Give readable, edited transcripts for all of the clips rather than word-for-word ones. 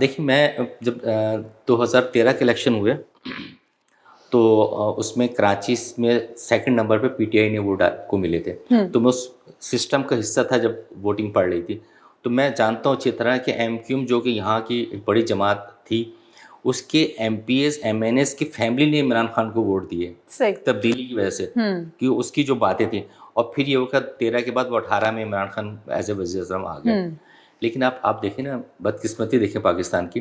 دیکھیے میں جب 2013 کے الیکشن ہوئے تو اس میں کراچی میں سیکنڈ نمبر پہ پی ٹی آئی نے ووٹ کو ملے تھے. تو میں اس سسٹم کا حصہ تھا جب ووٹنگ پڑ رہی تھی. تو میں جانتا ہوں اچھی طرح کہ ایم کیو ایم جو کہ یہاں کی ایک بڑی جماعت تھی, اس کے MPs MNAs کی فیملی نے عمران خان کو ووٹ دیے تبدیلی کی وجہ سے, کہ اس کی جو باتیں تھیں. اور پھر یہ وقت 13 کے بعد وہ 18 میں عمران خان ایز اے وزیر اعظم آ گئے. لیکن آپ دیکھیں نا, بدقسمتی دیکھیں پاکستان کی,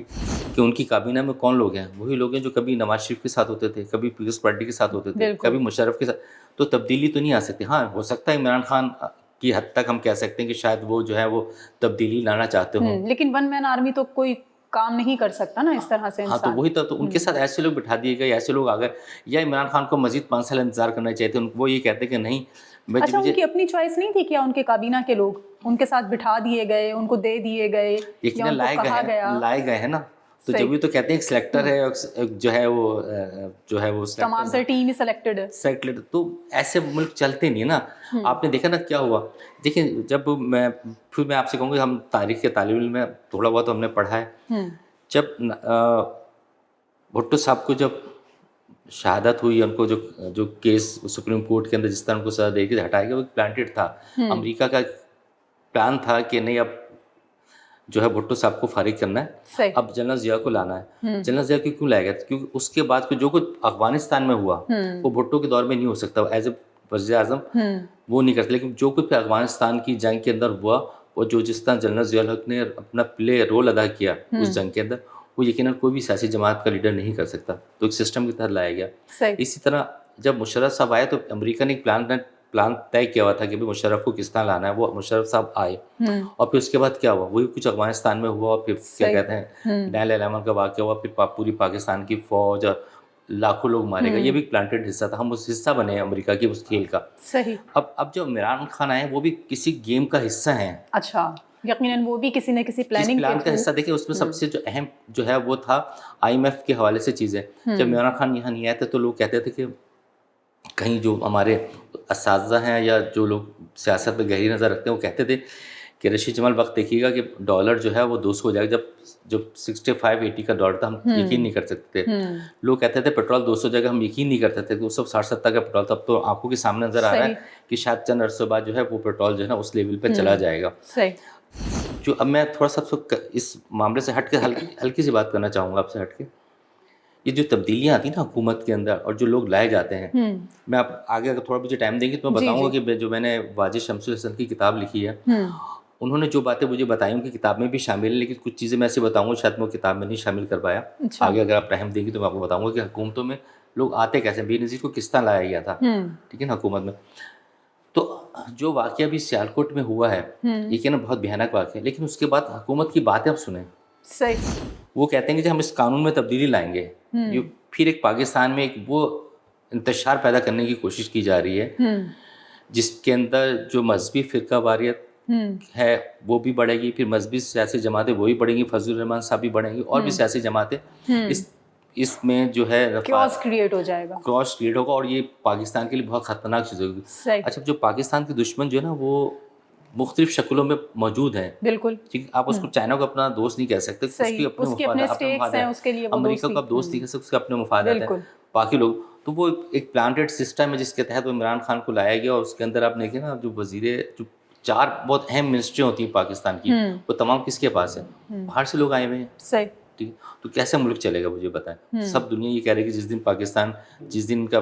کہ ان کی کابینہ میں کون لوگ ہیں؟ وہی لوگ ہیں جو کبھی نواز شریف کے ساتھ ہوتے تھے, کبھی پیپلز پارٹی کے ساتھ ہوتے تھے, کبھی مشرف کے ساتھ. تو تبدیلی تو نہیں آ سکتی. ہاں ہو سکتا ہے عمران خان کی حد تک ہم کہہ سکتے ہیں کہ شاید وہ جو ہے وہ تبدیلی لانا چاہتے ہوں, لیکن ون مین آرمی تو کوئی کام نہیں کر سکتا نا اس طرح سے. ہاں تو وہی تو ان کے ساتھ ایسے لوگ بٹھا دیے گئے, ایسے لوگ آ گئے. یا عمران خان کو مزید 5 سال انتظار کرنا چاہیے تھے, وہ یہ کہتے کہ نہیں. اچھا ان کی اپنی چوائس نہیں تھی کیا؟ ان کے کابینہ کے لوگ ان کے ساتھ بٹھا دیے گئے, ان کو دے دیے گئے, یقیناً لائے گئے ہیں نا. تو جب یہ تو کہتے ہیں ایک سلیکٹر ہے جو ہے وہ تمام سر ٹیم ہی سلیکٹڈ ہے. تو ایسے ملک چلتے نہیں نا. آپ نے دیکھا نا کیا ہوا. دیکھیں جب میں آپ سے کہوں گا, ہم تاریخ کے طالب علم میں تھوڑا بہت ہم نے پڑھا ہے. جب بھٹو صاحب کو جب شہادت ہوئی, ان کو جو کیس سپریم کورٹ کے اندر جس طرح ان کو سزا دے کے ہٹایا گیا, وہ پلانٹڈ تھا. امریکہ کا پلان تھا کہ نہیں اب جو ہے بھٹو صاحب کو فارغ کرنا ہے, اب جنرل ضیاء کو لانا ہے. جنرل ضیاء کو کیوں لایا گیا؟ کیونکہ اس کے بعد جو کچھ افغانستان میں ہوا وہ بھٹو کے دور میں نہیں ہو سکتا. ایز اے وزیر اعظم وہ نہیں کرتے, لیکن جو کچھ افغانستان کی جنگ کے اندر ہوا, وہ جو جس طرح جنرل ضیاء الحق نے اپنا رول ادا کیا اس جنگ کے اندر, وہ یقیناً کوئی بھی سیاسی جماعت کا لیڈر نہیں کر سکتا. تو ایک سسٹم کے تحت لایا گیا. اسی طرح جب مشرف صاحب آئے تو امریکہ نے ایک پلان طے کیا ہوا تھا کہ مشرف کو کس طرح لانا ہے. وہ مشرف صاحب آئے, اور پھر اس کے بعد کیا ہوا, وہی کچھ افغانستان میں ہوا, اور پھر کیا کہتے ہیں 9/11 کا واقعہ ہوا, پھر پوری پاکستان کی فوج اور لاکھوں لوگ مارے گئے. یہ بھی پلانٹڈ حصہ تھا. ہم اس حصہ بنے ہیں امریکہ کی اس کھیل کا. اب جو عمران خان آئے وہ بھی کسی گیم کا حصہ ہیں. اچھا, یقیناً وہ بھی کسی نہ کسی پلاننگ کا حصہ. دیکھیں اس میں سب سے جو اہم جو ہے وہ تھا IMF کے حوالے سے چیزیں. جب عمران خان یہاں نہیں آئے تھے تو لوگ کہتے تھے کہ کہیں جو ہمارے اساتذہ ہیں یا جو لوگ سیاست میں گہری نظر رکھتے ہیں وہ کہتے تھے کہ رشید جمال وقت دیکھیے گا کہ ڈالر جو ہے وہ 200 ہو جائے گا. جب 65-80 کا ڈالر تھا ہم یقین نہیں کر سکتے تھے. لوگ کہتے تھے پیٹرول 200 جگہ, ہم یقین نہیں کرتے تھے کہ وہ سب 60-70 کا پیٹرول تھا. اب تو آنکھوں کے سامنے نظر آ رہا ہے کہ شاید چند عرصے بعد جو ہے وہ پیٹرول جو ہے نا اس لیول پہ چلا جائے گا. جو اب میں تھوڑا سا اس معاملے سے ہٹ کے ہلکی سی بات کرنا چاہوں گا آپ سے ہٹ کے. یہ جو تبدیلیاں آتی ہیں نا حکومت کے اندر اور جو لوگ لائے جاتے ہیں, میں آپ آگے اگر تھوڑا مجھے ٹائم دیں گے تو میں بتاؤں گا کہ جو میں نے واجد شمس الحسن کی کتاب لکھی ہے, انہوں نے جو باتیں مجھے بتائی ان کی کتاب میں بھی شامل ہے, لیکن کچھ چیزیں میں ایسے بتاؤں گا شاید میں کتاب میں نہیں شامل کر پایا. آگے اگر آپ ٹائم دیں گے تو میں آپ کو بتاؤں گا کہ حکومتوں میں لوگ آتے کیسے, بے نظیر کو کس طرح لایا گیا تھا, ٹھیک ہے نا, حکومت میں. تو جو واقعہ بھی سیالکوٹ میں ہوا ہے یہ کہنا بہت بھیانک واقعہ ہے, لیکن اس کے بعد حکومت کی باتیں آپ سنیں. وہ کہتے ہیں کہ ہم اس قانون میں تبدیلی لائیں گے. پھر ایک پاکستان میں ایک وہ انتشار پیدا کرنے کی کوشش کی جا رہی ہے جس کے اندر جو مذہبی فرقہ واریت ہے وہ بھی بڑھے گی, پھر مذہبی سیاسی جماعتیں وہی بڑھیں گی, فضل الرحمان صاحب بھی بڑھیں گی, اور بھی سیاسی جماعتیں. اس میں جو ہے کراس کریٹ ہو جائے گا, اور یہ پاکستان کے لیے بہت خطرناک چیز ہوگی. اچھا جو پاکستان کے دشمن جو ہے نا وہ مختلف شکلوں میں موجود ہیں. بالکل ٹھیک, آپ اس کو چائنا کو اپنا دوست نہیں کہہ سکتے, اس کے اپنے مفادات ہیں. امریکہ کو آپ دوست نہیں کہہ سکتے, اس کے اپنے مفادات ہیں. باقی لوگ تو وہ ایک پلانٹڈ سسٹم ہے جس کے تحت وہ عمران خان کو لایا گیا, اور اس کے اندر آپ دیکھیں نا جو جو 4 بہت اہم منسٹری ہوتی ہیں پاکستان کی, وہ تمام کس کے پاس ہیں؟ باہر سے لوگ آئے ہوئے ہیں. ٹھیک, تو کیسے ملک چلے گا مجھے بتائیں. سب دنیا یہ کہہ رہی ہے کہ جس دن کا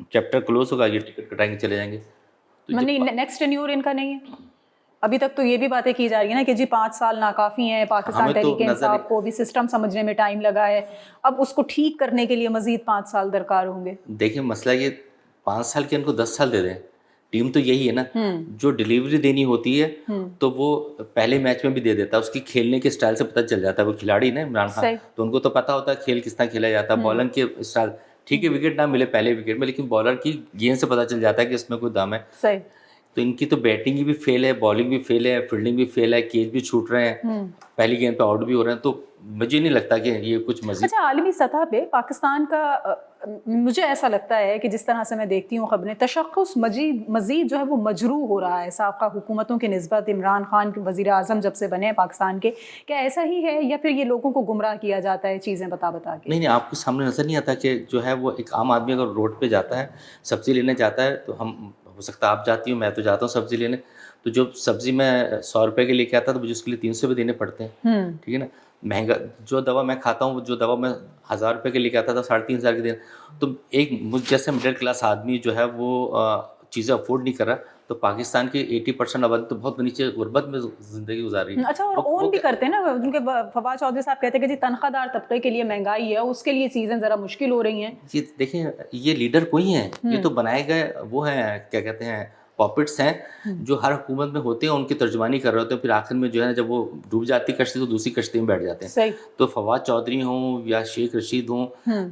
چیپٹر کلوز ہوگا یہ ٹکٹ کٹائیں گے چلے جائیں گے. نیکسٹ ٹینیور ان کا نہیں ہے. ابھی تک تو یہ بھی باتیں کی جا رہی ہیں نا کہ جی 5 سال ناکافی ہیں, پاکستان تحریک انصاف کو بھی سسٹم سمجھنے میں ٹائم لگا ہے, اب اس کو ٹھیک کرنے کے لیے مزید 5 سال درکار ہوں گے. دیکھیں مسئلہ یہ 5 سال کے ان کو 10 سال دے دیں. ٹیم تو یہی ہے نا, جو ڈیلیوری دینی ہوتی ہے تو وہ پہلے میچ میں بھی دے دیتا ہے. اس کی کھیلنے کے اسٹائل سے پتہ چل جاتا ہے, وہ کھلاڑی نا عمران خان, تو ان کو تو پتہ ہوتا ہے کھیل کس طرح کھیلا جاتا ہے. بالنگ کے اسٹائل ٹھیک ہے, وکٹ نہ ملے پہلے وکٹ میں, لیکن بالر کی گیند سے پتہ چل جاتا ہے کہ اس میں کوئی دم ہے. تو ان کی تو بیٹنگ بھی فیل ہے, بالنگ بھی فیل ہے, فیلڈنگ بھی فیل ہے, کیچ بھی چھوٹ رہے ہیں, پہلی گیند پہ آؤٹ بھی ہو رہے ہیں. تو مجھے نہیں لگتا کہ یہ کچھ مزید. اچھا عالمی سطح پہ پاکستان کا مجھے ایسا لگتا ہے کہ جس طرح سے میں دیکھتی ہوں خبریں، تشخص مزید جو ہے وہ مجروح ہو رہا ہے سابقہ حکومتوں کے نسبت. عمران خان وزیر اعظم جب سے بنے پاکستان کے، کیا ایسا ہی ہے یا پھر یہ لوگوں کو گمراہ کیا جاتا ہے چیزیں بتا کے؟ نہیں، آپ کے سامنے نظر نہیں آتا کہ جو ہے وہ ایک عام آدمی اگر روڈ پہ جاتا ہے سبزی لینے جاتا ہے، تو ہم ہو سکتا ہے آپ جاتی ہوں، میں تو جاتا ہوں سبزی لینے، تو جو سبزی میں 100 روپے کے لے کے آتا ہے تو مجھے اس کے لیے 300 روپے دینے پڑتے ہیں. ٹھیک ہے نا. مہنگا جو دوا میں کھاتا ہوں، جو دوا میں 1000 روپے کے لے کے آتا تھا 3500 کے دینا. تو ایک مجھ جیسے مڈل کلاس آدمی جو ہے وہ چیزیں افورڈ نہیں کر رہا، تو پاکستان کی 80% آبادی تو بہت نیچے غربت میں زندگی گزار رہی ہے. اچھا، اور اون بھی کرتے ہیں نا، ان کے فواد چودھری صاحب کہتے ہیں کہ جی تنخواہ دار طبقے کے لیے مہنگائی ہے، اس کے لیے چیزیں ذرا مشکل ہو رہی ہیں. یہ دیکھیں، یہ لیڈر کوئی ہیں، یہ تو بنائے گئے وہ ہیں، کیا کہتے ہیں، پاپٹس ہیں جو ہر حکومت میں ہوتے ہیں، ان کی ترجمانی کر رہے ہوتے ہیں. پھر آخر میں جو ہے جب وہ ڈوب جاتی کشتی تو دوسری کشتی میں بیٹھ جاتے ہیں. صحیح. تو فواد چودھری ہوں یا شیخ رشید ہوں،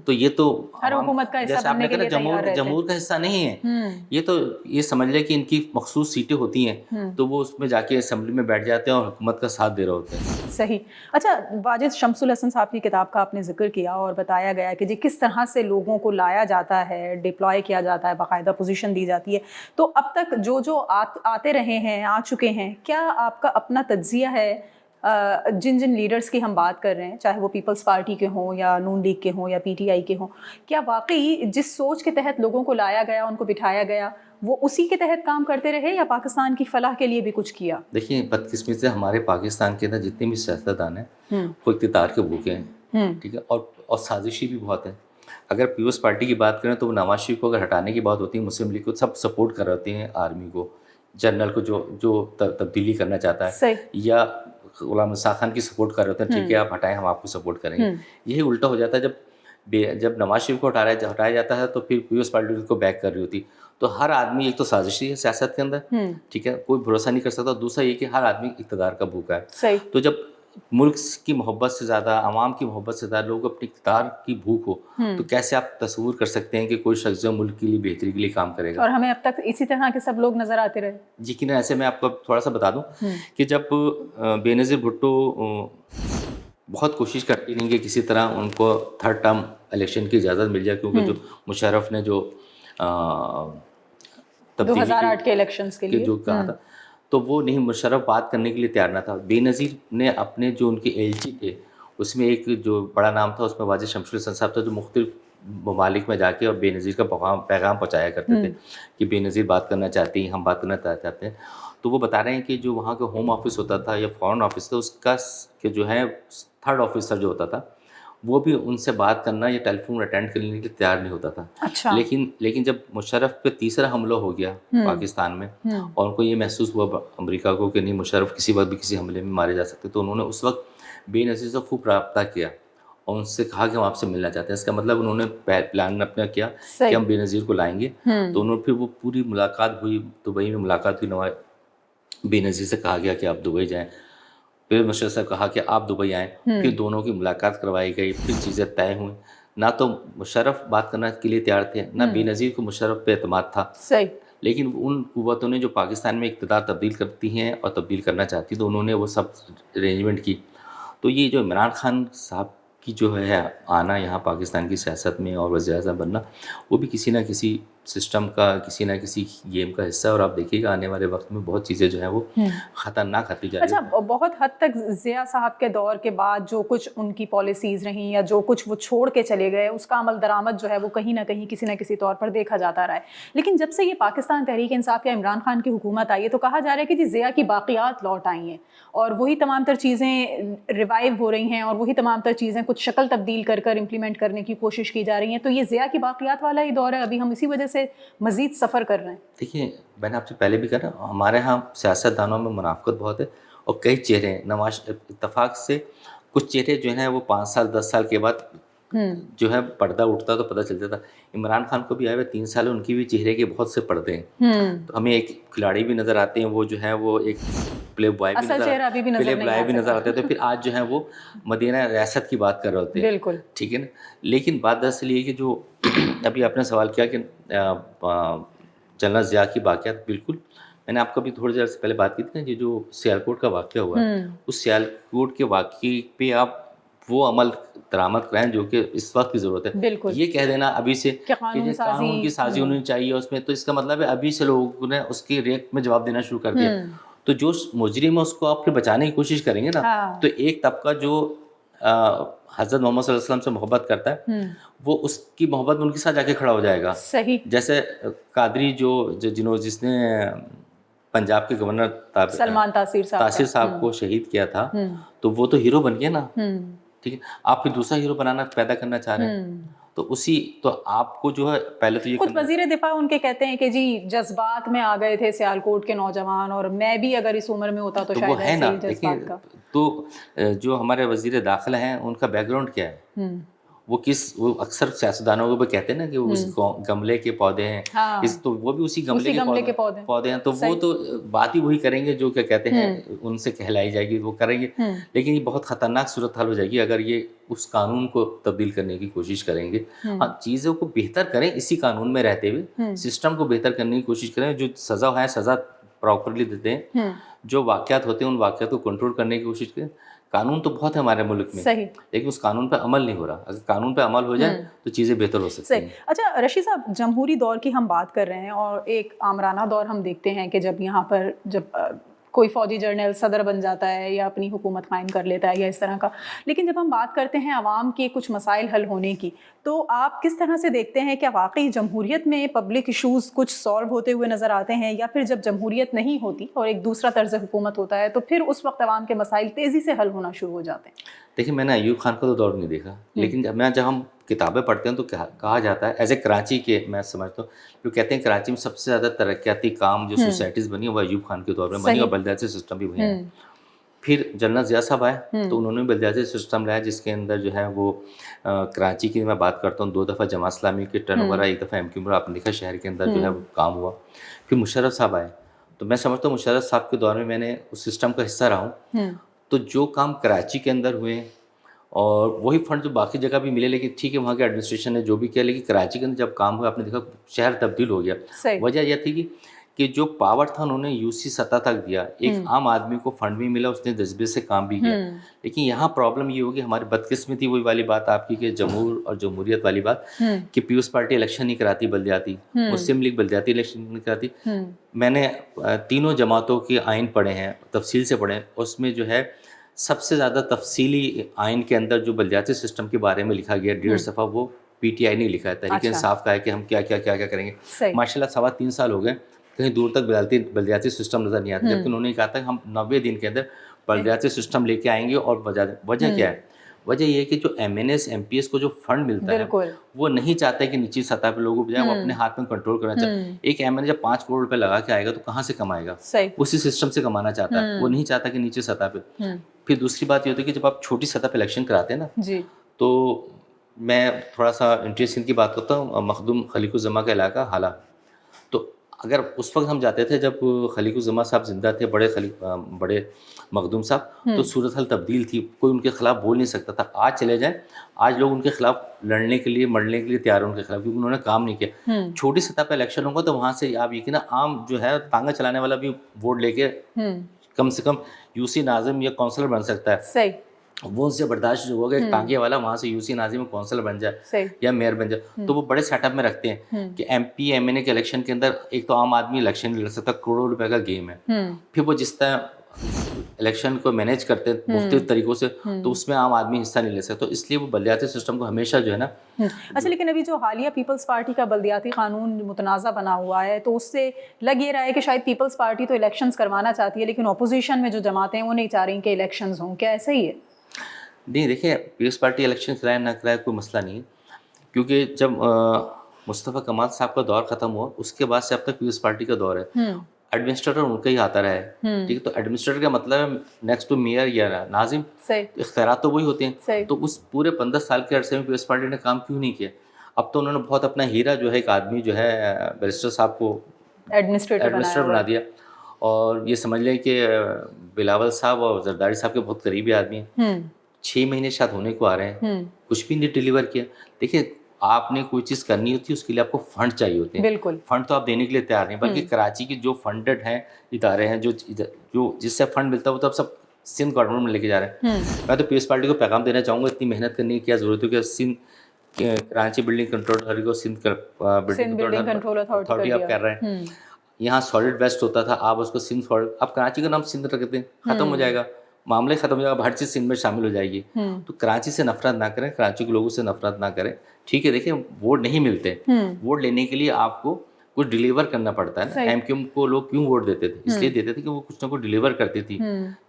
تو یہ تو ہر حکومت کا حصہ بننے کے لیے تیار رہتے ہیں. جمہور کا حصہ نہیں ہے. یہ تو یہ سمجھ لیں کہ ان کی مخصوص سیٹیں ہوتی ہیں، تو وہ اس میں جا کے اسمبلی میں بیٹھ جاتے ہیں اور حکومت کا ساتھ دے رہے ہوتے ہیں. صحیح. اچھا، واجد شمس الحسن صاحب کی کتاب کا آپ نے ذکر کیا اور بتایا گیا کہ جی کس طرح سے لوگوں کو لایا جاتا ہے، ڈپلوائے کیا جاتا ہے، باقاعدہ پوزیشن دی جاتی ہے. تو اب تک جو آتے رہے ہیں، آ چکے ہیں، کیا آپ کا اپنا تجزیہ ہے جن لیڈرز کی ہم بات کر رہے ہیں، چاہے وہ پیپلز پارٹی کے ہوں یا نون لیگ کے ہوں یا پی ٹی آئی کے ہوں، کیا واقعی جس سوچ کے تحت لوگوں کو لایا گیا، ان کو بٹھایا گیا، وہ اسی کے تحت کام کرتے رہے یا پاکستان کی فلاح کے لیے بھی کچھ کیا؟ دیکھیں، بدقسمتی سے ہمارے پاکستان کے اندر جتنے بھی سیاستدان ہیں وہ اقتدار کے بھوکے ہیں. ٹھیک ہے. اور سازشی بھی بہت ہیں. اگر پیپلز پارٹی کی بات کریں تو وہ نواز شریف کو اگر ہٹانے کی بات ہوتی ہے، مسلم لیگ کو سب سپورٹ کر رہے ہوتے ہیں، آرمی کو، جنرل کو جو تبدیلی کرنا چاہتا ہے، یا غلام رضا خان کی سپورٹ کر رہے ہوتے ہیں، ٹھیک ہے آپ ہٹائیں، ہم آپ کو سپورٹ کریں گے. یہی الٹا ہو جاتا ہے جب نواز شریف کو ہٹایا جاتا ہے تو پھر پیپلز پارٹی اس کو بیک کر رہی ہوتی. تو ہر آدمی ایک تو سازشی ہے سیاست کے اندر، ٹھیک ہے، کوئی بھروسہ نہیں کر سکتا. دوسرا یہ کہ ہر آدمی اقتدار کا بھوکا ہے. تو جب ملک کی محبت سے زیادہ، عوام کی محبت سے زیادہ لوگ اپنے اقتدار کی بھوک ہو، تو کیسے آپ تصور کر سکتے ہیں کہ کوئی شخص جو ملک کے لیے بہتری کے لیے کام کرے گا؟ اور ہمیں اب تک اسی طرح کے سب لوگ نظر آتے رہے. یقیناً. ایسے میں آپ کو تھوڑا سا بتا دوں کہ جب بے نظیر بھٹو بہت کوشش کرتی رہیں کہ کسی طرح ان کو 3rd ٹرم الیکشن کی اجازت مل جائے، کیونکہ جو مشرف نے جو 2008 کے الیکشنز کے لیے جو کہا تھا، تو وہ نہیں، مشرف بات کرنے کے لیے تیار نہ تھا. بے نظیر نے اپنے جو ان کے ایل جی تھے اس میں ایک جو بڑا نام تھا، اس میں واجد شمس الحسن صاحب تھا، جو مختلف ممالک میں جا کے اور بے نظیر کا پیغام پہنچایا کرتے تھے کہ بے نظیر بات کرنا چاہتی ہیں، ہم بات کرنا چاہتے ہیں. تو وہ بتا رہے ہیں کہ جو وہاں کا ہوم آفس ہوتا تھا یا فارن آفس تھا، اس کا کہ جو ہے 3rd آفیسر جو ہوتا تھا وہ بھی ان سے بات کرنا یا ٹیلی فون اٹینڈ کرنے کے لیے تیار نہیں ہوتا تھا. اچھا. لیکن جب مشرف پہ تیسرا حملہ ہو گیا پاکستان میں، اور ان کو یہ محسوس ہوا امریکہ کو کہ نہیں، مشرف کسی وقت بھی کسی حملے میں مارے جا سکتے، تو انہوں نے اس وقت بے نظیر سے خوب رابطہ کیا اور ان سے کہا کہ ہم آپ سے ملنا چاہتے ہیں. اس کا مطلب انہوں نے پلان اپنا کیا کہ ہم بے نظیر کو لائیں گے. تو انہوں نے پھر وہ پوری ملاقات ہوئی، دبئی میں ملاقات ہوئی. بے نظیر سے کہا گیا کہ آپ دبئی جائیں، پھر مشرف صاحب کہا کہ آپ دبئی آئیں، پھر دونوں کی ملاقات کروائی گئی، پھر چیزیں طے ہوئیں. نہ تو مشرف بات کرنے کے لیے تیار تھے، نہ بے نظیر کو مشرف پہ اعتماد تھا. لیکن ان قوتوں نے جو پاکستان میں اقتدار تبدیل کرتی ہیں اور تبدیل کرنا چاہتی، تو انہوں نے وہ سب ارینجمنٹ کی. تو یہ جو عمران خان صاحب کی جو ہے آنا یہاں پاکستان کی سیاست میں اور وزیر اعظم بننا، وہ بھی کسی نہ کسی سسٹم کا، کسی نہ کسی گیم کا حصہ ہے. اور آپ دیکھیے گا آنے والے وقت میں بہت چیزیں جو ہیں وہ خطرناک آتی جا رہی ہیں. اچھا، بہت حد تک ضیاء صاحب کے دور کے بعد جو کچھ ان کی پالیسیز رہیں یا جو کچھ وہ چھوڑ کے چلے گئے، اس کا عمل درآمد جو ہے وہ کہیں نہ کہیں کسی نہ کسی طور پر دیکھا جاتا رہا ہے. لیکن جب سے یہ پاکستان تحریک انصاف یا عمران خان کی حکومت آئی ہے، تو کہا جا رہا ہے کہ جی ضیاء کی باقیات لوٹ آئی ہیں اور وہی تمام تر چیزیں ریوائیو ہو رہی ہیں اور وہی تمام تر چیزیں کچھ شکل تبدیل کر امپلیمنٹ کرنے کی کوشش کی جا رہی ہیں. تو یہ ضیاء کی باقیات والا ہی دور ہے، ابھی ہم اسی وجہ سے مزید سفر کر رہے ہیں. دیکھیے، میں نے آپ سے پہلے بھی کہا نا، ہمارے ہاں سیاست دانوں میں منافقت بہت ہے اور کئی چہرے ہیں. نواز اتفاق سے کچھ چہرے جو ہیں وہ 5 سال 10 سال کے بعد جو ہے پردہ اٹھتا تو پتہ چلتا تھا. عمران خان کو بھی آئے ہوئے 3 سال، ان کی بھی چہرے کے بہت سے پردے ہیں. تو ہمیں ایک کھلاڑی بھی نظر آتے ہیں، وہ جو ہے وہ ایک پلے بوائے بھی نظر آتے ہیں. تو پھر آج جو ہے وہ مدینہ ریاست کی بات کر رہے ہوتے ہیں. بالکل ٹھیک ہے نا. لیکن بات دراصل یہ کہ جو ابھی آپ نے سوال کیا کہ جنرل ضیاء کی باقیات، بالکل میں نے آپ کو بھی تھوڑی دیر سے پہلے بات کی تھی نا، جو سیالکوٹ کا واقعہ ہوا ہے، اس سیالکوٹ کے واقعے پہ آپ وہ عمل درآمد کرائیں جو کہ اس وقت کی ضرورت ہے. بالکل. یہ کہہ دینا ابھی سے کہ قانون کی سازی ہونی چاہیے اس میں، تو اس کا مطلب ہے ابھی سے لوگوں نے اس کی ریٹ میں جواب دینا شروع کر دیا. تو جو مجرم ہے اس کو آپ کے بچانے کی کوشش کریں گے نا، تو ایک طبقہ جو حضرت محمد صلی اللہ علیہ وسلم سے محبت کرتا ہے وہ اس کی محبت میں ان کے ساتھ جا کے کھڑا ہو جائے گا. صحیح. جیسے قادری جس نے پنجاب کے گورنر سلمان تاثیر صاحب کو شہید کیا تھا، تو وہ تو ہیرو بن گیا نا. ٹھیک ہے، آپ پھر دوسرا ہیرو پیدا کرنا چاہ رہے ہیں، تو آپ کو جو ہے پہلے تو یہ خود وزیر دفاع ان کے کہتے ہیں کہ جی جذبات میں آ گئے تھے سیالکوٹ کے نوجوان، اور میں بھی اگر اس عمر میں ہوتا تو شاید وہ ہے نا. جذبات کا تو جو ہمارے وزیر داخلہ ہیں ان کا بیک گراؤنڈ کیا ہے، وہ اکثر سیاستدانوں کو کہتے ہیں نا کہ اس گملے کے پودے ہیں، تو وہ بھی اسی گملے کے پودے ہیں. تو وہ تو بات ہی وہی کریں گے جو کہ کہتے ہیں ان سے کہلائی جائے گی، وہ کریں گے. لیکن یہ بہت خطرناک صورتحال ہو جائے گی اگر یہ اس قانون کو تبدیل کرنے کی کوشش کریں گے. ہاں، چیزوں کو بہتر کریں اسی قانون میں رہتے ہوئے، سسٹم کو بہتر کرنے کی کوشش کریں، جو سزا ہے سزا پراپرلی دیتے ہیں، جو واقعات ہوتے ہیں ان واقعات کو کنٹرول کرنے کی کوشش کریں. قانون تو بہت ہے ہمارے ملک میں، لیکن اس قانون پہ عمل نہیں ہو رہا. اگر قانون پہ عمل ہو جائے تو چیزیں بہتر ہو سکتی ہیں. اچھا رشید صاحب، جمہوری دور کی ہم بات کر رہے ہیں اور ایک آمرانہ دور ہم دیکھتے ہیں کہ جب یہاں پر کوئی فوجی جرنیل صدر بن جاتا ہے یا اپنی حکومت قائم کر لیتا ہے یا اس طرح کا. لیکن جب ہم بات کرتے ہیں عوام کے کچھ مسائل حل ہونے کی، تو آپ کس طرح سے دیکھتے ہیں؟ کیا واقعی جمہوریت میں پبلک ایشوز کچھ سالو ہوتے ہوئے نظر آتے ہیں، یا پھر جب جمہوریت نہیں ہوتی اور ایک دوسرا طرز حکومت ہوتا ہے تو پھر اس وقت عوام کے مسائل تیزی سے حل ہونا شروع ہو جاتے ہیں؟ دیکھیں، میں نے ایوب خان کا تو دور نہیں دیکھا، لیکن جب ہم کتابیں پڑھتے ہیں تو کہا جاتا ہے ایز اے کراچی کے، میں سمجھتا ہوں جو کہتے ہیں کراچی میں سب سے زیادہ ترقیاتی کام جو سوسائٹیز بنی وہ ایوب خان کے دور میں بنی، اور بلدیاتی سسٹم بھی بنے. پھر جنرل ضیاء صاحب آئے تو انہوں نے بلدیاتی سسٹم لایا، جس کے اندر جو ہے وہ کراچی کی میں بات کرتا ہوں 2 دفعہ جماعت اسلامی کے ٹرن اوور آیا، 1 دفعہ ایم کیو میں، آپ نے دیکھا شہر کے اندر جو ہے وہ کام ہوا. پھر مشرف صاحب آئے تو میں سمجھتا ہوں مشرف صاحب کے دور میں نے اس سسٹم کا حصہ رہا ہوں. تو جو کام کراچی کے اندر ہوئے اور وہی فنڈ جو باقی جگہ بھی ملے، لیکن ٹھیک ہے وہاں کے ایڈمنسٹریشن نے جو بھی کیا، لیکن کراچی کے اندر جب کام ہوا آپ نے دیکھا شہر تبدیل ہو گیا. وجہ یہ تھی کہ جو پاور تھا انہوں نے یو سی سطح تک دیا، ایک عام آدمی کو فنڈ بھی ملا، اس نے جذبے سے کام بھی کیا. لیکن یہاں پرابلم یہ ہوگی، ہماری بدقسمتی وہی والی بات آپ کی کہ جمہور اور جمہوریت والی بات، کہ پیپلز پارٹی الیکشن نہیں کراتی بلدیاتی، مسلم لیگ بلدیاتی الیکشن نہیں کراتی. میں نے تینوں جماعتوں کے آئین پڑھے ہیں، تفصیل سے پڑھے ہیں. اس میں جو ہے سب سے زیادہ تفصیلی آئین کے اندر جو بلدیاتی سسٹم کے بارے میں لکھا گیا 1.5 صفحہ، وہ پی ٹی آئی نے لکھا ہے، تحریک انصاف کا ہے کہ ہم کیا کریں گے. ماشاء اللہ 3.25 سال ہو گئے، کہیں دور تک بلدیاتی سسٹم نظر نہیں آتا، جبکہ انہوں نے کہا تھا کہ ہم 90 دن کے اندر بلدیاتی سسٹم لے کے آئیں گے. اور وجہ کیا ہے؟ وجہ یہ ہے کہ جو MNAs MPs کو جو فنڈ ملتا ہے وہ نہیں چاہتا کہ نچلی سطح پہ لوگوں بجائے وہ اپنے ہاتھ میں کنٹرول کرنا چاہتا ہے. ایک ایم این اے جب 5 کروڑ روپے لگا کے آئے گا تو کہاں سے کمائے گا؟ اسی سسٹم سے کمانا چاہتا ہے، وہ نہیں چاہتا کہ نیچے سطح پہ. پھر دوسری بات یہ ہوتی ہے کہ جب آپ چھوٹی سطح پہ الیکشن کراتے ہیں نا، تو میں تھوڑا سا انٹرسٹنگ کی بات کرتا ہوں. مخدوم خلیق الزماں کا علاقہ حالہ، تو اگر اس وقت ہم جاتے تھے جب خلیق الزماں صاحب زندہ تھے، بڑے مخدوم صاحب، تو صورتحال تبدیل تھی، کوئی ان کے خلاف بول نہیں سکتا تھا. آج چلے جائیں، آج لوگ ان کے خلاف لڑنے کے لیے مرنے کے لیے تیار ہیں ان کے خلاف، کیونکہ انہوں نے کام نہیں کیا. چھوٹی سطح پہ الیکشن ہوگا تو وہاں سے آپ یقینا عام جو ہے تانگا چلانے والا بھی ووٹ لے کے کم سے کم یو سی ناظم یا کونسلر بن سکتا ہے. وہ ان سے برداشت جو ہوگا ایک ٹانگے والا وہاں سے یو سی ناظم کونسلر بن جائے یا میئر بن جائے. تو وہ بڑے سیٹ اپ میں رکھتے ہیں کہ ایم پی ایم این اے کے الیکشن کے اندر ایک تو عام آدمی الیکشن نہیں لڑ سکتا، کروڑوں روپے کا گیم ہے. پھر وہ جس طرح الیکشن کو مینیج کرتے ہیں مختلف طریقوں سے، تو اس میں عام آدمی حصہ نہیں لے سکتا. تو اس لیے وہ بلدیاتی سسٹم کو ہمیشہ جو ہے نا. اچھا، لیکن ابھی جو حالیہ پیپلز پارٹی کا بلدیاتی قانون متنازع بنا ہوا ہے، تو اس سے لگ یہ رہا ہے کہ شاید پیپلز پارٹی تو الیکشنز کروانا چاہتی ہے، لیکن اپوزیشن میں جو جماعتیں ہیں وہ نہیں چاہ رہی کہ الیکشنز ہوں. کیا ایسا ہی ہے؟ نہیں، دیکھیں پیپلز پارٹی الیکشن کرائے نہ کرائے کوئی مسئلہ نہیں ہے، کیونکہ جب مصطفیٰ کمال صاحب کا دور ختم ہوا اس کے بعد سے اب تک پیپلز پارٹی کا دور ہے. ایڈمنسٹریٹر ان کا ہی آتا رہا ہے، ٹھیک ہے. تو ایڈمنسٹریٹر کا مطلب ہے نیکسٹ ٹو میئر یا ناظم، اختیارات تو وہی ہوتے ہیں. تو اس پورے 15 سال کے عرصے میں پیپلز پارٹی نے کام کیوں نہیں کیا؟ اب تو انہوں نے بہت اپنا ہیرا جو ہے ایک آدمی جو ہے بیرسٹر صاحب کو ایڈمنسٹریٹر بنا دیا، اور یہ سمجھ لیں کہ بلاول صاحب اور زرداری صاحب کے بہت قریبی آدمی ہیں. 6 مہینے شاید ہونے کو آ رہے ہیں، کچھ بھی نہیں ڈیلیور کیا. دیکھیں آپ نے کوئی چیز کرنی ہوتی ہے اس کے لیے آپ کو فنڈ چاہیے ہوتے ہیں. بالکل، فنڈ تو آپ دینے کے لیے تیار نہیں، بلکہ کراچی کی جو فنڈڈ ہیں ادارے ہیں جو جس سے فنڈ ملتا ہے وہ تو اب سب سندھ گورنمنٹ میں لے کے جا رہے ہیں. میں تو پیپلز پارٹی کو پیغام دینا چاہوں گا اتنی محنت کرنے کی کیا ضرورت ہے کہ Sindh Karachi building control authority کو سندھ بلڈنگ کنٹرول اتھارٹی آپ کر رہے ہیں. یہاں سالڈ ویسٹ ہوتا تھا, آپ اس کو سندھ سالڈ, اب کراچی کا نام سندھ رکھ دیں, ختم ہو جائے گا, معاملے ختم ہو جائے گا, ہر چیز سندھ میں شامل ہو جائے گی. تو کراچی سے نفرت نہ کریں, کراچی کے لوگوں سے نفرت نہ کریں. ٹھیک ہے, دیکھیں ووٹ نہیں ملتے, ووٹ لینے کے لیے آپ کو کچھ ڈیلیور کرنا پڑتا ہے نا. ایم کیو ایم کو لوگ کیوں ووٹ دیتے تھے؟ اس لیے دیتے تھے کہ وہ کچھ نہ کچھ ڈیلیور کرتی تھی.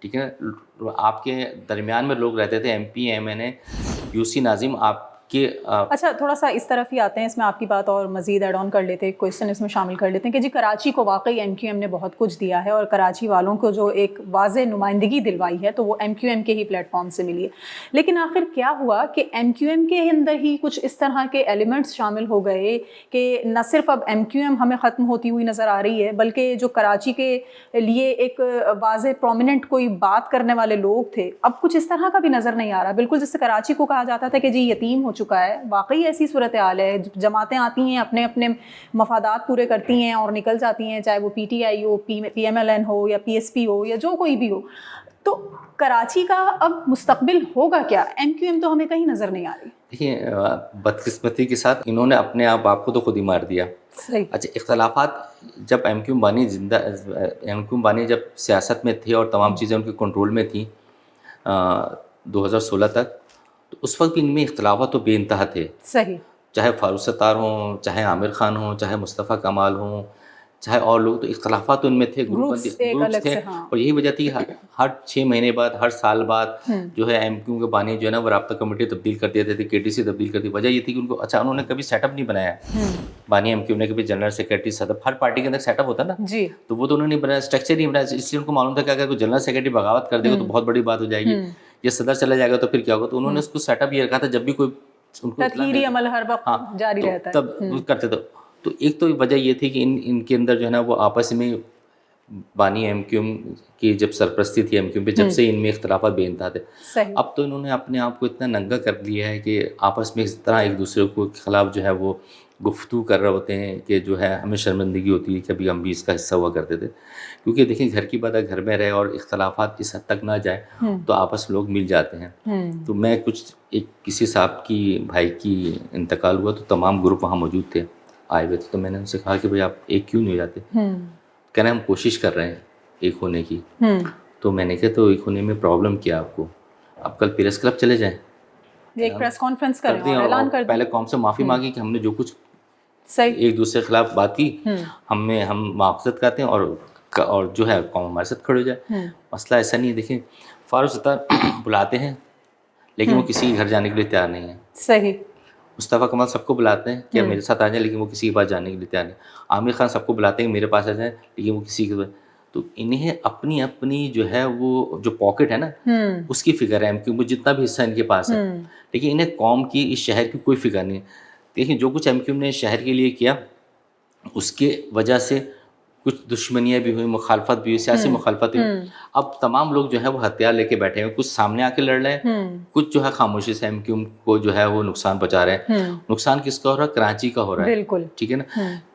ٹھیک ہے نا, آپ کے درمیان میں لوگ رہتے تھے, M P M N A U C ناظم آپ کے. اچھا تھوڑا سا اس طرف ہی آتے ہیں, اس میں آپ کی بات اور مزید ایڈ آن کر لیتے ہیں, کویشچن اس میں شامل کر لیتے ہیں کہ جی کراچی کو واقعی ایم کیو ایم نے بہت کچھ دیا ہے اور کراچی والوں کو جو ایک واضح نمائندگی دلوائی ہے تو وہ ایم کیو ایم کے ہی پلیٹ فارم سے ملی ہے. لیکن آخر کیا ہوا کہ ایم کیو ایم کے اندر ہی کچھ اس طرح کے ایلیمنٹس شامل ہو گئے کہ نہ صرف اب ایم کیو ایم ہمیں ختم ہوتی ہوئی نظر آ رہی ہے, بلکہ جو کراچی کے لیے ایک واضح پرومیننٹ کوئی بات کرنے والے لوگ تھے اب کچھ اس طرح کا بھی نظر نہیں آ رہا. بالکل جس سے کراچی کو کہا جاتا تھا کہ جی یتیم ہو چکا ہے, واقعی ایسی صورتحال ہے. جماعتیں آتی ہیں, اپنے اپنے مفادات پورے کرتی ہیں اور نکل جاتی ہیں, چاہے وہ پی ٹی آئی ہو, پی ایم ایل این ہو یا پی ایس پی ہو یا جو کوئی بھی ہو. تو کراچی کا اب مستقبل ہوگا کیا؟ ایم کیو ایم تو ہمیں کہیں نظر نہیں آ رہی. دیکھیے بدقسمتی کے ساتھ انہوں نے اپنے آپ کو تو خود ہی مار دیا. صحیح. اچھا اختلافات جب ایم کیو ایم بانی جب سیاست میں تھے اور تمام چیزیں ان کے کنٹرول میں تھیں 2016 تک, تو اس وقت بھی ان میں اختلافات تو بے انتہا تھے. صحیح. چاہے فاروق ستار ہوں, چاہے عامر خان ہوں, چاہے مصطفیٰ کمال ہوں, چاہے اور لوگ, تو اختلافات تو ان میں تھے, گروپس تھے. اور یہی وجہ تھی ہر 6 مہینے بعد, ہر سال بعد جو ہے ایم کیو کے بانی جو ہے نا وہ رابطہ کمیٹی تبدیل کر دیتے تھے, کے ٹی سی تبدیل کر دی. وجہ یہ تھی کہ ان کو انہوں نے کبھی سیٹ اپ نہیں بنایا. بانی ایم کیو نے کبھی جنرل سیکرٹری صدر, ہر پارٹی کے اندر سیٹ اپ ہوتا ہے نا جی, تو وہ تو انہوں نے بنایا, اسٹرکچر نہیں بنایا. اس لیے ان کو معلوم تھا کہ اگر کوئی جنرل سیکرٹری بغاوت کر دے گا تو بہت بڑی بات ہو جائے گی, یہ صدر چلا جائے گا تو پھر کیا ہوگا. تو انہوں نے اس کو سیٹ اپ یہ رکھا تھا, جب بھی کوئی ان کو تطہیری عمل ہر وقت جاری رہتا ہے تب کرتے تھے. تو ایک تو وجہ یہ تھی کہ ان کے اندر جو ہے نا وہ آپس میں بانی ایم کیو ایم کی جب سرپرستی تھی ایم کیو ایم پہ, جب سے ان میں اختلافات بے انتہا تھے. اب تو انہوں نے اپنے آپ کو اتنا ننگا کر لیا ہے کہ آپس میں اس طرح ایک دوسرے کو خلاف جو ہے وہ گفتگو کر رہے ہوتے ہیں کہ جو ہے ہمیں شرمندگی ہوتی ہے کہ ابھی ہم بھی اس کا حصہ ہوا کرتے تھے. کیونکہ دیکھیں گھر کی بات گھر میں رہے اور اختلافات اس حد تک نہ جائے تو آپس میں لوگ مل جاتے ہیں. تو میں کسی صاحب کی بھائی کی انتقال ہوا تو تمام گروپ وہاں موجود تھے, آئے ہوئے تھے. تو میں نے ان سے کہا کہ بھائی آپ ایک کیوں نہیں ہو جاتے؟ کہنا ہم کوشش کر رہے ہیں ایک ہونے کی. تو میں نے کہا تو ایک ہونے میں پرابلم کیا آپ کو؟ آپ کل پیرس کلب چلے جائیں, ایک پریس کانفرنس کر دیں اور پہلے قوم سے معافی مانگی کہ ہم نے جو کچھ ایک دوسرے کے خلاف بات کی ہم معافت کرتے ہیں اور جو ہے قوم ہمارے ساتھ کھڑے ہو جائے. مسئلہ ایسا نہیں ہے. دیکھیں فاروق ستار بلاتے ہیں لیکن وہ کسی کے گھر جانے کے لیے تیار نہیں ہے. صحیح. مصطفیٰ کمال سب کو بلاتے ہیں کہ میرے ساتھ آ جائیں, لیکن وہ کسی کے پاس جانے کے لیے تیار نہیں. عامر خان سب کو بلاتے ہیں کہ میرے پاس آ جائیں, لیکن وہ کسی کے. تو انہیں اپنی اپنی جو ہے وہ جو پاکٹ ہے نا اس کی فکر ہے, کیونکہ جتنا بھی حصہ ان کے پاس ہے, لیکن انہیں قوم کی, اس شہر کی کوئی فکر نہیں ہے. دیکھیں جو کچھ ایم کیو نے شہر کے لیے کیا, اس کے وجہ سے کچھ دشمنیاں بھی ہوئی, مخالفت بھی ہوئی, سیاسی مخالفت ہوئی. اب تمام لوگ جو ہے وہ ہتھیار لے کے بیٹھے ہیں, کچھ سامنے آ کے لڑ رہے ہیں, کچھ جو ہے خاموشی سے ایم کیو کو جو ہے وہ نقصان پہنچا رہے ہیں. نقصان کس کا ہو رہا ہے؟ کراچی کا ہو رہا ہے. بالکل ٹھیک ہے نا.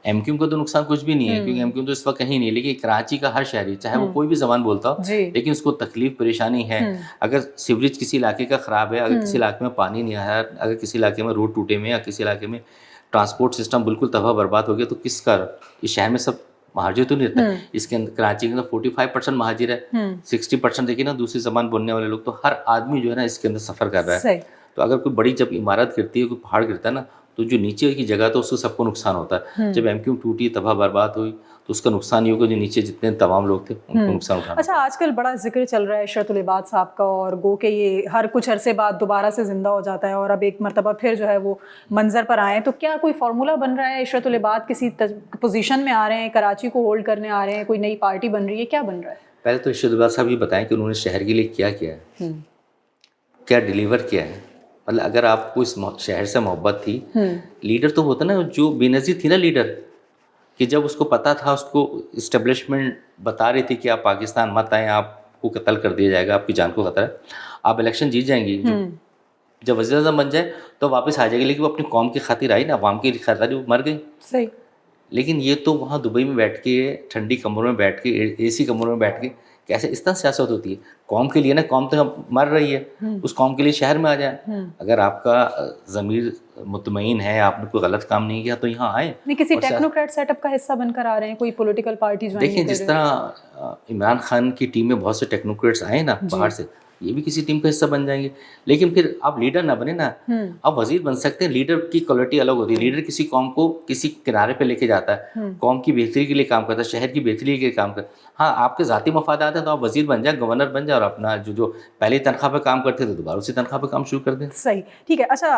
ایم کیو کو تو نقصان کچھ بھی نہیں ہے, کیونکہ ایم کیو تو اس وقت کہیں نہیں, لیکن کراچی کا ہر شہری چاہے وہ کوئی بھی زبان بولتا ہو لیکن اس کو تکلیف پریشانی ہے. اگر سیوریج کسی علاقے کا خراب ہے, اگر کسی علاقے میں پانی نہیں آیا, اگر کسی علاقے میں روڈ ٹوٹے ہوئے, یا کسی علاقے میں ٹرانسپورٹ سسٹم بالکل تباہ برباد ہو گیا, تو کس کا اس شہر میں سب مہاجر تو نہیں رہتا. اس کے اندر کراچی کے اندر 45% مہاجر ہے, 60% دیکھیے نا دوسری زبان بولنے والے لوگ. تو ہر آدمی جو ہے نا اس کے اندر سفر کر رہا ہے. تو اگر کوئی بڑی جب عمارت گرتی ہے, کوئی پہاڑ گرتا ہے نا, تو جو نیچے کی جگہ تو اس کو سب کو نقصان ہوتا ہے. جب ایم کیو ٹوٹی, تباہ برباد ہوئی, تو اس کا نقصان یہ ہوگا جو نیچے جتنے تمام لوگ تھے ان کو نقصان اٹھانا. اچھا آج کل بڑا ذکر چل رہا ہے عشرت العباد صاحب کا, اور گو کہ یہ ہر کچھ عرصے بعد دوبارہ سے زندہ ہو جاتا ہے اور اب ایک مرتبہ پھر جو ہے وہ منظر پر آئے. تو کیا کوئی فارمولا بن رہا ہے؟ عشرت العباد کسی پوزیشن میں آ رہے ہیں, کراچی کو ہولڈ کرنے آ رہے ہیں, کوئی نئی پارٹی بن رہی ہے, کیا بن رہا ہے؟ پہلے تو عشرت العباد صاحب یہ بتائیں کہ انہوں نے شہر کے لیے کیا کیا ہے, کیا ڈیلیور کیا ہے. مطلب اگر آپ کو اس شہر سے محبت تھی, لیڈر تو ہوتا نا جو بے نظیر تھی نا لیڈر, کہ جب اس کو پتا تھا, اس کو اسٹیبلشمنٹ بتا رہی تھی کہ آپ پاکستان مت آئیں, آپ کو قتل کر دیا جائے گا, آپ کی جان کو خطرہ ہے, آپ الیکشن جیت جائیں گی, جب وزیر اعظم بن جائے تو واپس آ جائے گی. لیکن وہ اپنی قوم کی خاطر آئی نا, عوام کی خاطر وہ مر گئی. لیکن یہ تو وہاں دبئی میں بیٹھ کے ٹھنڈی کمروں میں بیٹھ کے, اے سی کمروں میں بیٹھ کے کیسے اس طرح سیاست ہوتی ہے؟ قوم کے لیے نا، قوم تو مر رہی ہے، اس قوم کے لیے شہر میں آ جائیں. اگر آپ کا ضمیر مطمئن ہے، آپ نے کوئی غلط کام نہیں کیا تو یہاں آئیں. نہیں کسی ٹیکنوکریٹ سیٹ اپ کا حصہ بن کر آ رہے ہیں، کوئی پولیٹیکل پارٹی جوائن دیکھیں جس طرح عمران خان کی ٹیم میں بہت سے ٹیکنوکریٹس آئے نا باہر سے، یہ بھی کسی ٹیم کا حصہ بن جائیں گے. لیکن پھر آپ لیڈر نہ بنے نا، آپ وزیر بن سکتے ہیں. لیڈر کی کوالٹی الگ ہوتی ہے. لیڈر کسی قوم کو کسی کنارے پہ لے کے جاتا ہے، قوم کی بہتری کے لیے کام کرتا ہے، شہر کی بہتری کے لیے کام کرتا ہے. ہاں آپ کے ذاتی مفادات ہیں تو آپ وزیر بن جائیں، گورنر بن جائیں، اور اپنا جو پہلی تنخواہ پہ کام کرتے تھے دوبارہ اسی تنخواہ پہ کام شروع کر دیں. صحیح، ٹھیک ہے. اچھا،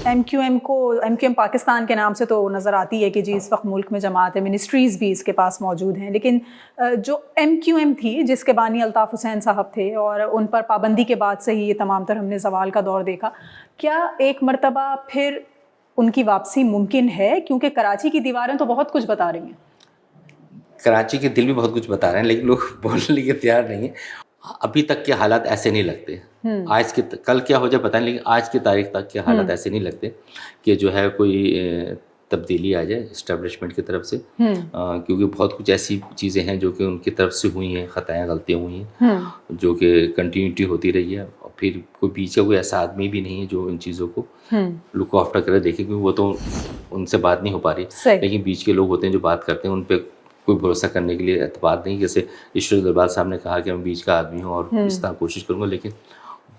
ایم کیو ایم پاکستان کے نام سے تو نظر آتی ہے کہ جی اس وقت ملک میں جماعت ہے، منسٹریز بھی اس کے پاس موجود ہیں، لیکن جو ایم کیو ایم تھی جس کے بانی الطاف حسین صاحب تھے اور ان پر پابندی کے بعد سے ہی یہ تمام تر ہم نے زوال کا دور دیکھا، کیا ایک مرتبہ پھر ان کی واپسی ممکن ہے؟ کیونکہ کراچی کی دیواریں تو بہت کچھ بتا رہی ہیں، کراچی کے دل بھی بہت کچھ بتا رہے ہیں، لیکن لوگ بولنے کے تیار نہیں ہیں. ابھی تک کے حالات ایسے نہیں لگتے. آج کے کل کیا ہو جائے پتہ نہیں، لیکن آج کی تاریخ تک کے حالات ایسے نہیں لگتے کہ جو ہے کوئی تبدیلی آ جائے اسٹیبلشمنٹ کی طرف سے. کیونکہ بہت کچھ ایسی چیزیں ہیں جو کہ ان کی طرف سے ہوئی ہیں، خطائیں غلطیاں ہوئی ہیں جو کہ کنٹینیوٹی ہوتی رہی ہے. اور پھر کوئی پیچھے کوئی ایسا آدمی بھی نہیں ہے جو ان چیزوں کو لک آفٹر کرے دیکھے، کیونکہ وہ تو ان سے بات نہیں ہو پا رہی. لیکن بیچ کے لوگ ہوتے ہیں جو بات کرتے ہیں، ان پہ کوئی بھروسہ کرنے کے لیے اعتبار نہیں. جیسے ایشور دربار صاحب نے کہا کہ میں بیچ کا آدمی ہوں اور اس طرح کوشش کروں گا، لیکن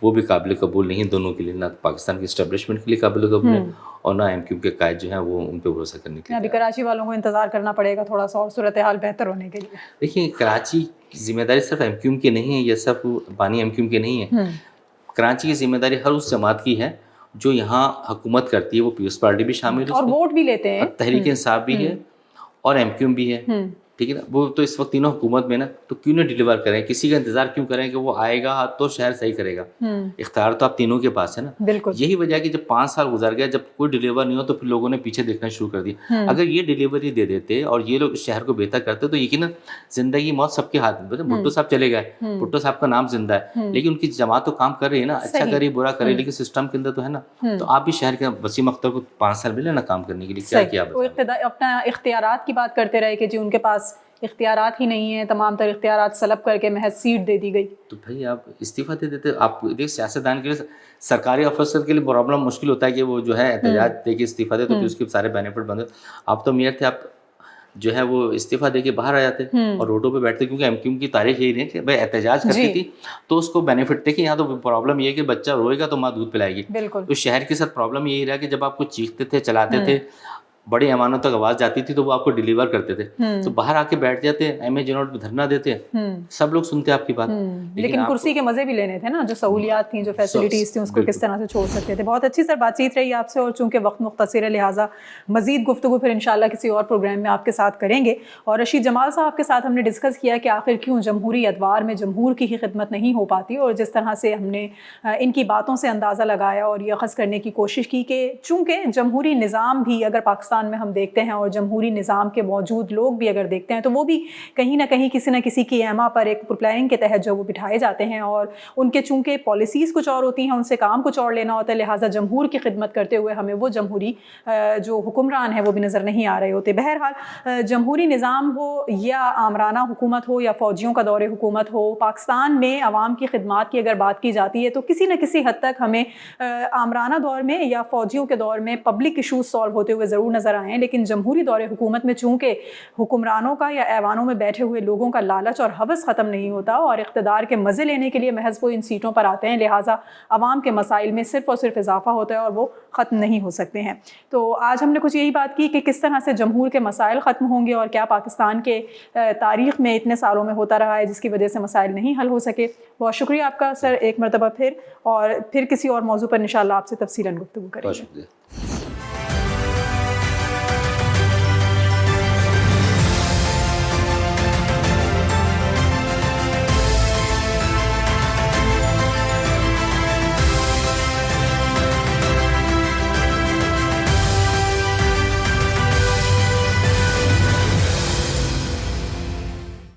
وہ بھی قابل قبول نہیں دونوں کے لیے، نہ پاکستان کی اسٹیبلشمنٹ کے لیے قابل قبول ہے اور نہ ایم کیو کے قائد جو ہیں وہ ان پہ بھروسہ کرنے کے لیے. ابھی کراچی والوں کو انتظار کرنا پڑے گا تھوڑا سا اور صورتحال بہتر ہونے کے لیے. دیکھیں کراچی کی ذمہ داری صرف ایم کیو کی نہیں ہے، یہ سب بانی ایم کیو کی نہیں ہے. کراچی کی ذمہ داری ہر اس جماعت کی ہے جو یہاں حکومت کرتی ہے. وہ پیپلز پارٹی بھی شامل ہے اور ووٹ بھی لیتے ہیں، تحریک انصاف بھی ہے اور ایم کیو بھی ہے. ٹھیک ہے نا، وہ تو اس وقت تینوں حکومت میں نا، تو کیوں نہ ڈیلیور کریں؟ کسی کا انتظار کیوں کریں کہ وہ آئے گا تو شہر صحیح کرے گا؟ اختیار تو آپ تینوں کے پاس ہے نا. بالکل. یہی وجہ ہے کہ جب 5 سال گزر گیا، جب کوئی ڈیلیور نہیں ہو تو پھر لوگوں نے پیچھے دیکھنا شروع کر دیا. اگر یہ ڈیلیوری دے دیتے اور یہ لوگ شہر کو بہتر کرتے تو یقیناً زندگی موت سب کے ہاتھ میں. بھٹو صاحب چلے گئے، بھٹو صاحب کا نام زندہ ہے، لیکن ان کی جماعت تو کام کر رہی ہے نا، اچھا کرے برا کرے، لیکن سسٹم کے اندر تو ہے نا. تو آپ بھی شہر کے وسیم اختر کو 5 سال ملے نا کام کرنے کے لیے، کیا وہ اپنا اختیارات کی بات کرتے رہے کہ جی ان کے پاس اختیارات ہی نہیں ہیں، تمام تر اختیارات سلب کر کے محض سیٹ دے دی گئی. تو بھائی آپ استعفیٰ دے دیتے. آپ دیکھ سیاستدان کے لیے، سرکاری افسر کے لیے پرابلم مشکل ہوتا ہے کہ وہ جو ہے احتجاج دے کے استعفیٰ دے تو پھر اس کے سارے بینیفٹ بند. آپ تو میئر تھے، آپ جو ہے وہ استعفیٰ دے کے باہر آ جاتے اور روڈوں پہ بیٹھتے، کیونکہ ایم کیو کی تاریخ یہی نہیں کہ بھائی احتجاج کرتی تھی تو اس کو بینیفٹ تھے. کہ یہاں تو پرابلم یہ ہے کہ بچہ روئے گا تو ماں دودھ پلائے گی. تو شہر کے ساتھ پرابلم یہی رہا کہ جب آپ کو چیختے تھے، چلاتے تھے، بڑے ایوانوں تک آواز جاتی تھی تو وہ آپ کو ڈیلیور کرتے تھے. تو باہر آ کے بیٹھ جاتے، ایم اے جنوٹ پہ دھرنا دیتے، سب لوگ سنتے آپ کی بات. لیکن کرسی کے مزے بھی لینے تھے نا، جو سہولیات تھیں، جو فیسلٹیز تھیں، اس کو کس طرح سے چھوڑ سکتے تھے. بہت اچھی سر بات چیت رہی آپ سے، اور چونکہ وقت مختصر ہے لہٰذا مزید گفتگو پھر انشاءاللہ کسی اور پروگرام میں آپ کے ساتھ کریں گے. اور رشید جمال صاحب کے ساتھ ہم نے ڈسکس کیا کہ آخر کیوں جمہوری ادوار میں جمہور کی ہی خدمت نہیں ہو پاتی، اور جس طرح سے ہم نے ان کی باتوں سے اندازہ لگایا اور یہ اخذ کرنے کی کوشش کی کہ چونکہ جمہوری نظام بھی اگر پاکستان میں ہم دیکھتے ہیں اور جمہوری نظام کے موجود لوگ بھی اگر دیکھتے ہیں تو وہ بھی کہیں نہ کہیں کسی نہ کسی کی ایما پر ایک پلاننگ کے تحت جو وہ بٹھائے جاتے ہیں، اور ان کے چونکہ پالیسیز کچھ اور ہوتی ہیں، ان سے کام کچھ اور لینا ہوتا ہے، لہٰذا جمہور کی خدمت کرتے ہوئے ہمیں وہ جمہوری جو حکمران ہیں وہ بھی نظر نہیں آ رہے ہوتے. بہرحال جمہوری نظام ہو یا آمرانہ حکومت ہو یا فوجیوں کا دور حکومت ہو، پاکستان میں عوام کی خدمات کی اگر بات کی جاتی ہے تو کسی نہ کسی حد تک ہمیں آمرانہ دور میں یا فوجیوں کے دور میں پبلک ایشوز سالو ہوتے ہوئے ضرور نظر آئے ہیں. لیکن جمہوری دور حکومت میں چونکہ حکمرانوں کا یا ایوانوں میں بیٹھے ہوئے لوگوں کا لالچ اور ہوس ختم نہیں ہوتا اور اقتدار کے مزے لینے کے لیے محض وہ ان سیٹوں پر آتے ہیں، لہٰذا عوام کے مسائل میں صرف اور صرف اضافہ ہوتا ہے اور وہ ختم نہیں ہو سکتے ہیں. تو آج ہم نے کچھ یہی بات کی کہ کس طرح سے جمہور کے مسائل ختم ہوں گے اور کیا پاکستان کے تاریخ میں اتنے سالوں میں ہوتا رہا ہے جس کی وجہ سے مسائل نہیں حل ہو سکے. بہت شکریہ آپ کا سر ایک مرتبہ پھر، اور پھر کسی اور موضوع پر انشاءاللہ آپ سے تفصیلاً گفتگو کریں گے.